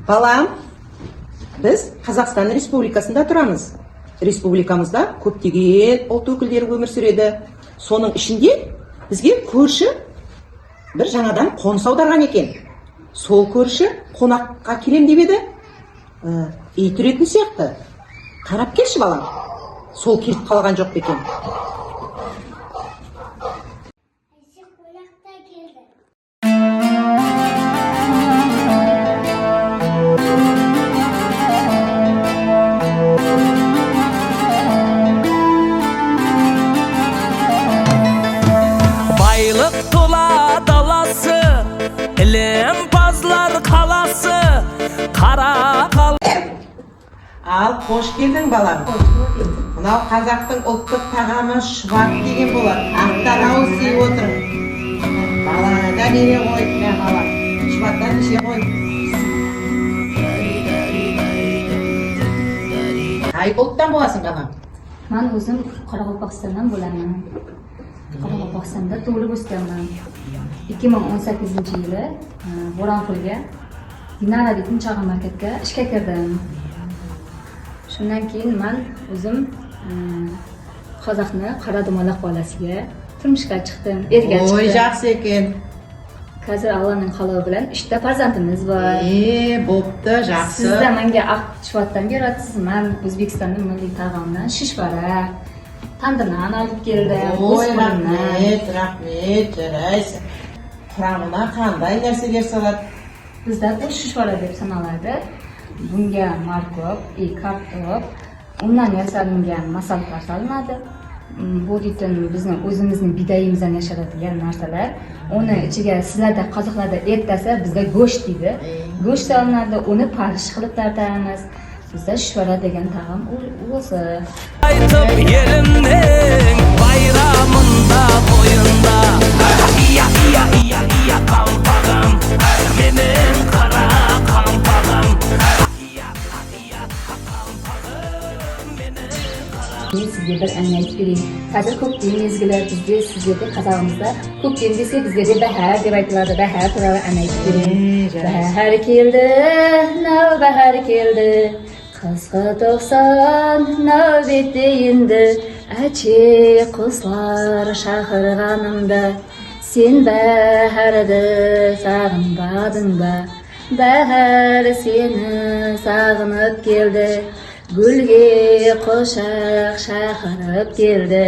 Балам, біз Қазақстан Республикасында тұрамыз. Республикамызда көптеген ұлт өкілдері өмір сүреді. Соның ішінде бізге көрші бір жаңадан қоныс аударған екен. Сол көрші қонаққа келем деп еді. Ит үретін сияқты. Қарап келші балам. Сол келіп қалған жоқ екен. Байлық тола даласы, ілімпазлар қаласы, қара қал. Ал, қош келдің балам. Мынау қазақтың ұлттық тағамы шұбат деген болады. Ақтан ауыз сыйып отыр. Балаңа да бере ғой, балам. Шұбаттан іше ғой. Қай ұлттан боласың балам? Мен өзім Қарақалпақстаннан боламын. Қарақалпақстанда туылып өскенмін. 2018 жылы Боранкөлге Динара дейтін шағын маркетке ішке кірдім. Шундан кейін мен өзім қазақны Қарадумалақ баласыға тұрмышқа шықтым, ерге шықтым. Ой, жақсы екен. Қазір Алланың қалауы білән 3 фарзандымыз бар. Бопты, жақсы. Сіз де менге ақ шұбаттан бересіз. Мен Өзбекстанның милли тағамынан шишбара, тандырнан алып келдім. Ой, рахмет, жарайсың. Құрамына қандай нәрселер салады? Бізде бұл шишбара деп саналады. Bunga markop, kartof, undan yasalgan masalliqlar solinadi. Bu degan bizning o'zimizning bidayimizdan yashatilgan narsalar. Uni ichiga sizlarda qoziqlarda ertasi bizda go'sht deydi. Go'sht solinadi, uni parsh qilib tartamiz. Bizda shishvara degan taom o'zi. Aytib yerimning bayramında o'yinda. Iya qalpag'im, mening qara qalpag'im. Men sizga bir anni aytib bereyim. Hozir ko'pchilik mezgillar bizda sizlarda qazog'imizda ko'pchilik desa bizga de bahar deb aytiladi. Bahar turali anni aytib bereyim. Bahar keldi, bahar keldi. Qizg'i to'qson navbeti endi. Achi qushlar chaqirganimda sen baharni sog'inmadingmi? Bahar seni sog'inib keldi. Gülge qo'shiq chaqirib keldi.